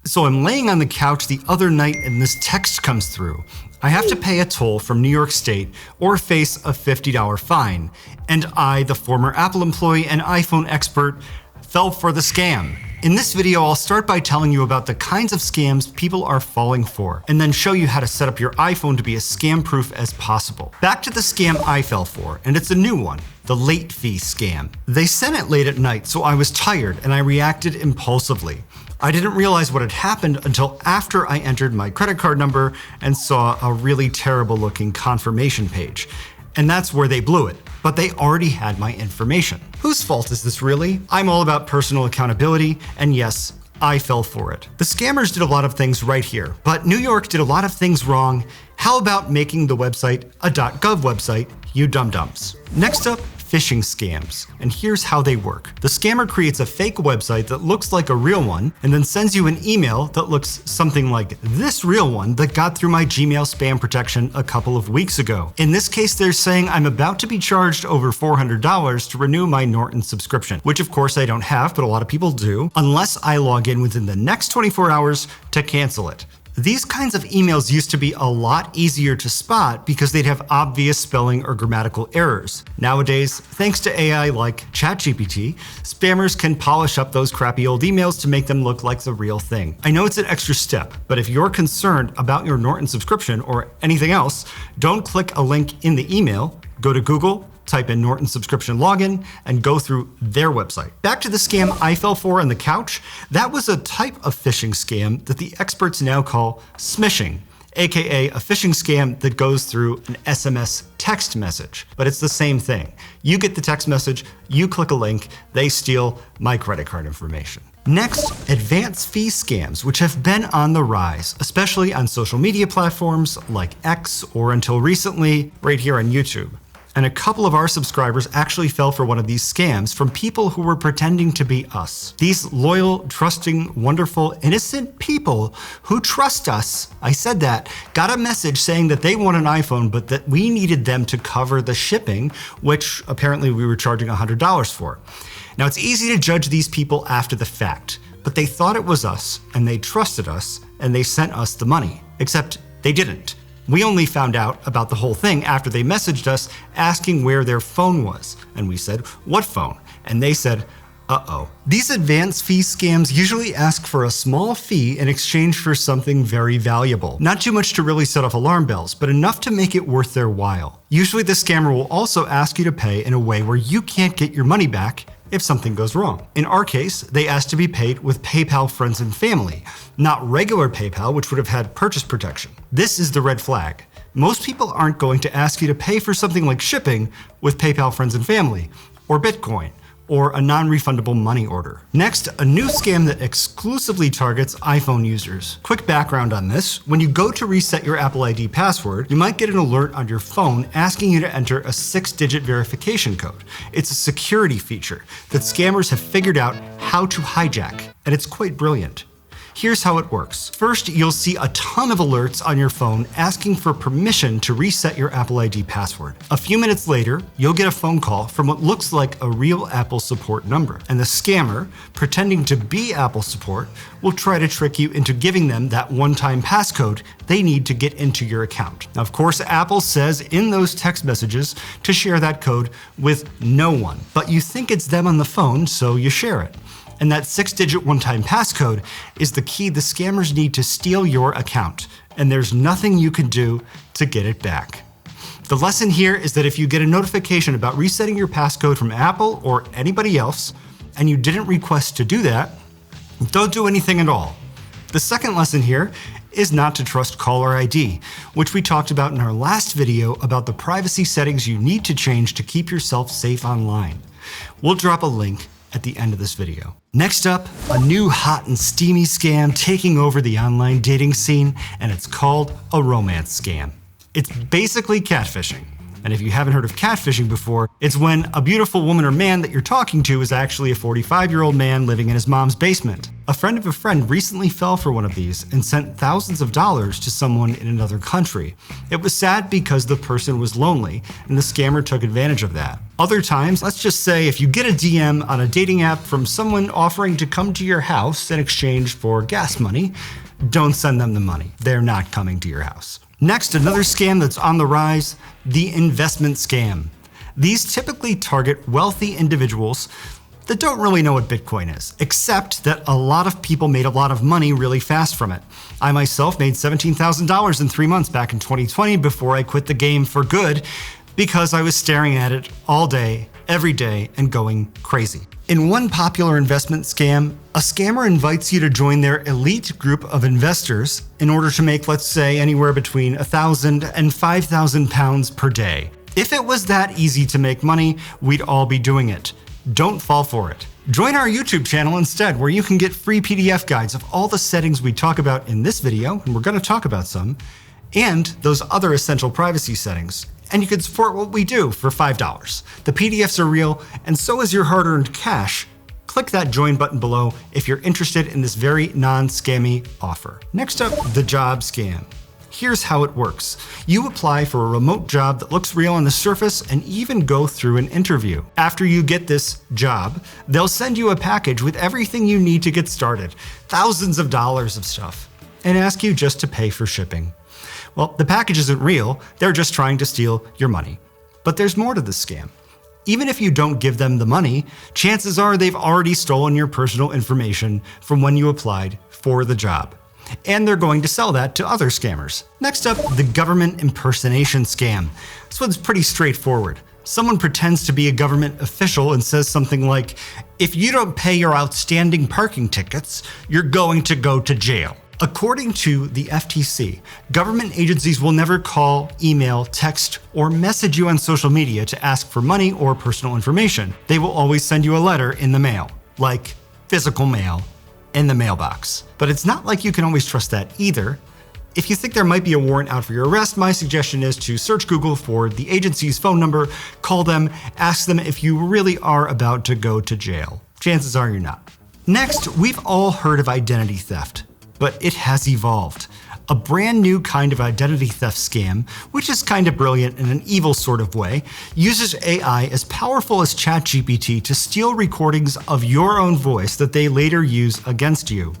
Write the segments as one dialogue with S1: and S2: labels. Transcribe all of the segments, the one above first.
S1: So I'm laying on the couch the other night and this text comes through. I have to pay a toll from New York State or face a $50 fine. And I, the former Apple employee and iPhone expert, fell for the scam. In this video, I'll start by telling you about the kinds of scams people are falling for, and then show you how to set up your iPhone to be as scam-proof as possible. Back to the scam I fell for, and it's a new one, the late fee scam. They sent it late at night, so I was tired and I reacted impulsively. I didn't realize what had happened until after I entered my credit card number and saw a really terrible looking confirmation page. And that's where they blew it. But they already had my information. Whose fault is this really? I'm all about personal accountability, and yes, I fell for it. The scammers did a lot of things right here, but New York did a lot of things wrong. How about making the website a .gov website, you dum-dums? Next up, phishing scams, and here's how they work. The scammer creates a fake website that looks like a real one and then sends you an email that looks something like this real one that got through my Gmail spam protection a couple of weeks ago. In this case, they're saying I'm about to be charged over $400 to renew my Norton subscription, which of course I don't have, but a lot of people do, unless I log in within the next 24 hours to cancel it. These kinds of emails used to be a lot easier to spot because they'd have obvious spelling or grammatical errors. Nowadays, thanks to AI like ChatGPT, spammers can polish up those crappy old emails to make them look like the real thing. I know it's an extra step, but if you're concerned about your Norton subscription or anything else, don't click a link in the email, go to Google, type in Norton subscription login, and go through their website. Back to the scam I fell for on the couch, that was a type of phishing scam that the experts now call smishing, aka a phishing scam that goes through an SMS text message. But it's the same thing. You get the text message, you click a link, they steal my credit card information. Next, advance fee scams, which have been on the rise, especially on social media platforms like X or until recently, right here on YouTube. And a couple of our subscribers actually fell for one of these scams from people who were pretending to be us. These loyal, trusting, wonderful, innocent people who trust us, I said that, got a message saying that they want an iPhone, but that we needed them to cover the shipping, which apparently we were charging $100 for. Now it's easy to judge these people after the fact, but they thought it was us, and they trusted us, and they sent us the money. Except they didn't. We only found out about the whole thing after they messaged us asking where their phone was. And we said, what phone? And they said, uh-oh. These advance fee scams usually ask for a small fee in exchange for something very valuable. Not too much to really set off alarm bells, but enough to make it worth their while. Usually the scammer will also ask you to pay in a way where you can't get your money back if something goes wrong. In our case, they asked to be paid with PayPal friends and family, not regular PayPal, which would have had purchase protection. This is the red flag. Most people aren't going to ask you to pay for something like shipping with PayPal friends and family, or Bitcoin, or a non-refundable money order. Next, a new scam that exclusively targets iPhone users. Quick background on this, when you go to reset your Apple ID password, you might get an alert on your phone asking you to enter a 6-digit verification code. It's a security feature that scammers have figured out how to hijack, and it's quite brilliant. Here's how it works. First, you'll see a ton of alerts on your phone asking for permission to reset your Apple ID password. A few minutes later, you'll get a phone call from what looks like a real Apple support number. And the scammer, pretending to be Apple support, will try to trick you into giving them that one-time passcode they need to get into your account. Now, of course, Apple says in those text messages to share that code with no one. But you think it's them on the phone, so you share it. And that 6-digit one-time passcode is the key the scammers need to steal your account, and there's nothing you can do to get it back. The lesson here is that if you get a notification about resetting your passcode from Apple or anybody else, and you didn't request to do that, don't do anything at all. The second lesson here is not to trust caller ID, which we talked about in our last video about the privacy settings you need to change to keep yourself safe online. We'll drop a link at the end of this video. Next up, a new hot and steamy scam taking over the online dating scene, and it's called a romance scam. It's basically catfishing. And if you haven't heard of catfishing before, it's when a beautiful woman or man that you're talking to is actually a 45-year-old man living in his mom's basement. A friend of a friend recently fell for one of these and sent thousands of dollars to someone in another country. It was sad because the person was lonely, and the scammer took advantage of that. Other times, let's just say if you get a DM on a dating app from someone offering to come to your house in exchange for gas money, don't send them the money. They're not coming to your house. Next, another scam that's on the rise, the investment scam. These typically target wealthy individuals that don't really know what Bitcoin is, except that a lot of people made a lot of money really fast from it. I myself made $17,000 in 3 months back in 2020 before I quit the game for good because I was staring at it all day, every day, and going crazy. In one popular investment scam, a scammer invites you to join their elite group of investors in order to make, let's say, anywhere between £1,000 and £5,000 per day. If it was that easy to make money, we'd all be doing it. Don't fall for it. Join our YouTube channel instead, where you can get free PDF guides of all the settings we talk about in this video, and we're going to talk about some, and those other essential privacy settings. And you can support what we do for $5. The PDFs are real, and so is your hard-earned cash. Click that join button below if you're interested in this very non-scammy offer. Next up, the job scam. Here's how it works. You apply for a remote job that looks real on the surface and even go through an interview. After you get this job, they'll send you a package with everything you need to get started, thousands of dollars of stuff, and ask you just to pay for shipping. Well, the package isn't real, they're just trying to steal your money. But there's more to this scam. Even if you don't give them the money, chances are they've already stolen your personal information from when you applied for the job. And they're going to sell that to other scammers. Next up, the government impersonation scam. This one's pretty straightforward. Someone pretends to be a government official and says something like, "If you don't pay your outstanding parking tickets, you're going to go to jail." According to the FTC, government agencies will never call, email, text, or message you on social media to ask for money or personal information. They will always send you a letter in the mail, like physical mail, in the mailbox. But it's not like you can always trust that either. If you think there might be a warrant out for your arrest, my suggestion is to search Google for the agency's phone number, call them, ask them if you really are about to go to jail. Chances are you're not. Next, we've all heard of identity theft. But it has evolved. A brand new kind of identity theft scam, which is kind of brilliant in an evil sort of way, uses AI as powerful as ChatGPT to steal recordings of your own voice that they later use against you.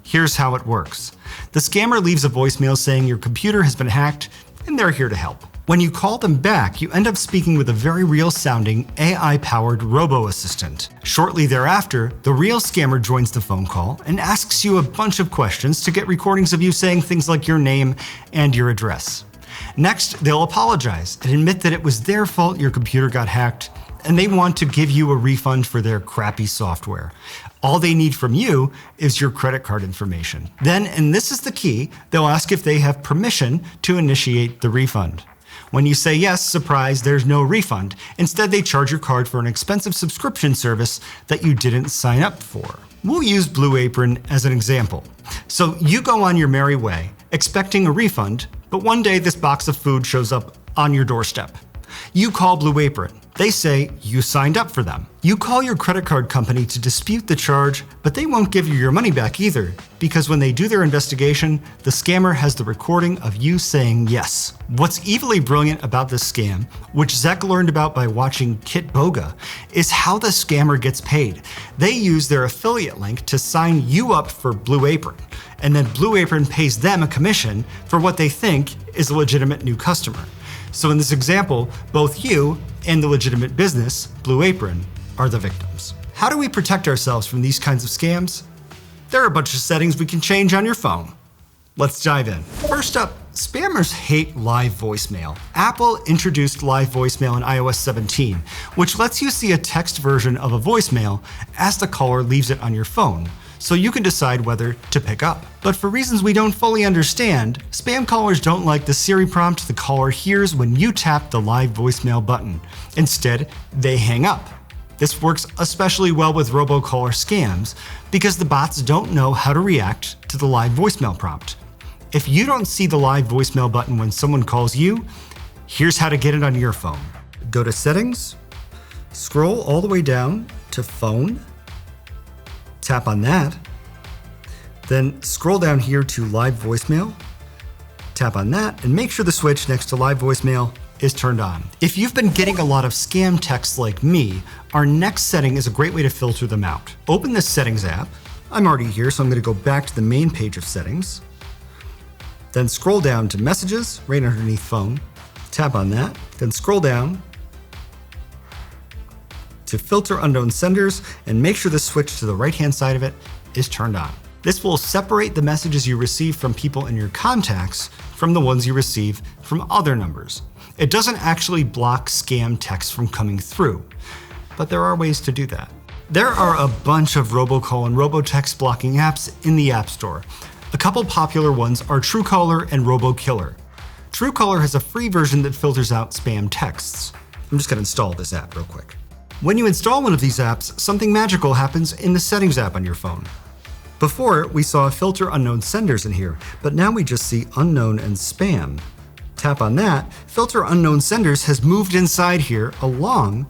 S1: Here's how it works. The scammer leaves a voicemail saying your computer has been hacked and they're here to help. When you call them back, you end up speaking with a very real-sounding AI-powered robo-assistant. Shortly thereafter, the real scammer joins the phone call and asks you a bunch of questions to get recordings of you saying things like your name and your address. Next, they'll apologize and admit that it was their fault your computer got hacked, and they want to give you a refund for their crappy software. All they need from you is your credit card information. Then, and this is the key, they'll ask if they have permission to initiate the refund. When you say yes, surprise, there's no refund. Instead, they charge your card for an expensive subscription service that you didn't sign up for. We'll use Blue Apron as an example. So you go on your merry way, expecting a refund, but one day this box of food shows up on your doorstep. You call Blue Apron. They say you signed up for them. You call your credit card company to dispute the charge, but they won't give you your money back either, because when they do their investigation, the scammer has the recording of you saying yes. What's evilly brilliant about this scam, which Zach learned about by watching Kit Boga, is how the scammer gets paid. They use their affiliate link to sign you up for Blue Apron, and then Blue Apron pays them a commission for what they think is a legitimate new customer. So in this example, both you and the legitimate business, Blue Apron, are the victims. How do we protect ourselves from these kinds of scams? There are a bunch of settings we can change on your phone. Let's dive in. First up, spammers hate live voicemail. Apple introduced live voicemail in iOS 17, which lets you see a text version of a voicemail as the caller leaves it on your phone, so you can decide whether to pick up. But for reasons we don't fully understand, spam callers don't like the Siri prompt the caller hears when you tap the live voicemail button. Instead, they hang up. This works especially well with robocaller scams because the bots don't know how to react to the live voicemail prompt. If you don't see the live voicemail button when someone calls you, Here's how to get it on your phone. Go to Settings, scroll all the way down to Phone, tap on that, then scroll down here to Live Voicemail, tap on that, and make sure the switch next to Live Voicemail is turned on. If you've been getting a lot of scam texts like me, our next setting is a great way to filter them out. Open the Settings app. I'm already here, so I'm going to go back to the main page of Settings. Then scroll down to Messages, right underneath Phone. Tap on that. Then scroll down to Filter Unknown Senders, and make sure the switch to the right-hand side of it is turned on. This will separate the messages you receive from people in your contacts from the ones you receive from other numbers. It doesn't actually block scam texts from coming through, but there are ways to do that. There are a bunch of robocall and robotext blocking apps in the App Store. A couple popular ones are Truecaller and RoboKiller. Truecaller has a free version that filters out spam texts. I'm just going to install this app real quick. When you install one of these apps, something magical happens in the Settings app on your phone. Before, we saw Filter Unknown Senders in here, but now we just see Unknown and Spam. Tap on that, Filter Unknown Senders has moved inside here along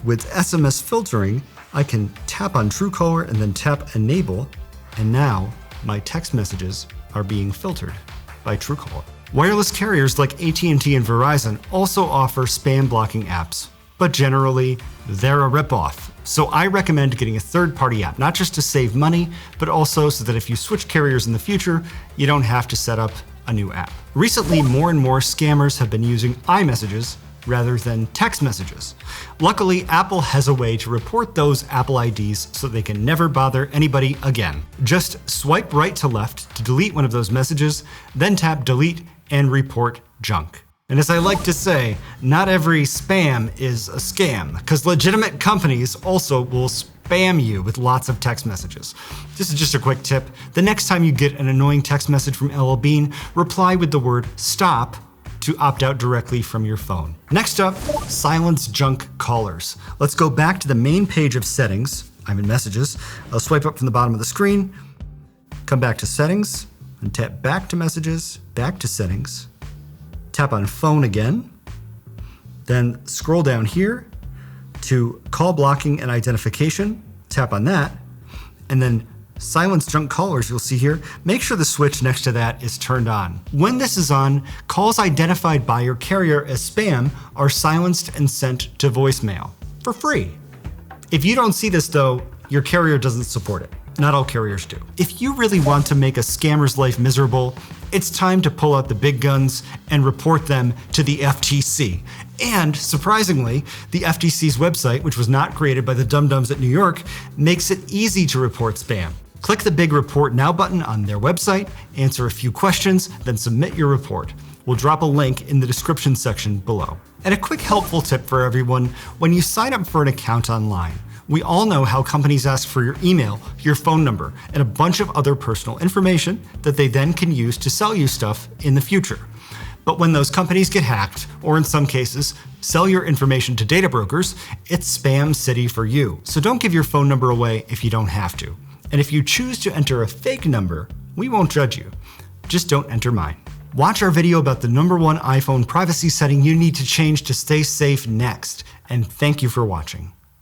S1: with SMS filtering. I can tap on Truecaller and then tap Enable, and now my text messages are being filtered by Truecaller. Wireless carriers like AT&T and Verizon also offer spam blocking apps, but generally, they're a ripoff. So I recommend getting a third-party app, not just to save money, but also so that if you switch carriers in the future, you don't have to set up a new app. Recently, more and more scammers have been using iMessages rather than text messages. Luckily, Apple has a way to report those Apple IDs so they can never bother anybody again. Just swipe right to left to delete one of those messages, then tap Delete and Report Junk. And as I like to say, not every spam is a scam, because legitimate companies also will spam you with lots of text messages. This is just a quick tip. The next time you get an annoying text message from LL Bean, reply with the word stop to opt out directly from your phone. Next up, silence junk callers. Let's go back to the main page of Settings. I'm in Messages. I'll swipe up from the bottom of the screen, come back to Settings, and tap back to Messages, back to Settings. Tap on Phone again, then scroll down here to Call Blocking and Identification, tap on that, and then Silence Junk Callers you'll see here. Make sure the switch next to that is turned on. When this is on, calls identified by your carrier as spam are silenced and sent to voicemail for free. If you don't see this though, your carrier doesn't support it. Not all carriers do. If you really want to make a scammer's life miserable, it's time to pull out the big guns and report them to the FTC. And surprisingly, the FTC's website, which was not created by the dum-dums at New York, makes it easy to report spam. Click the big Report Now button on their website, answer a few questions, then submit your report. We'll drop a link in the description section below. And a quick helpful tip for everyone, when you sign up for an account online, we all know how companies ask for your email, your phone number, and a bunch of other personal information that they then can use to sell you stuff in the future. But when those companies get hacked, or in some cases, sell your information to data brokers, it's spam city for you. So don't give your phone number away if you don't have to. And if you choose to enter a fake number, we won't judge you. Just don't enter mine. Watch our video about the #1 iPhone privacy setting you need to change to stay safe next. And thank you for watching.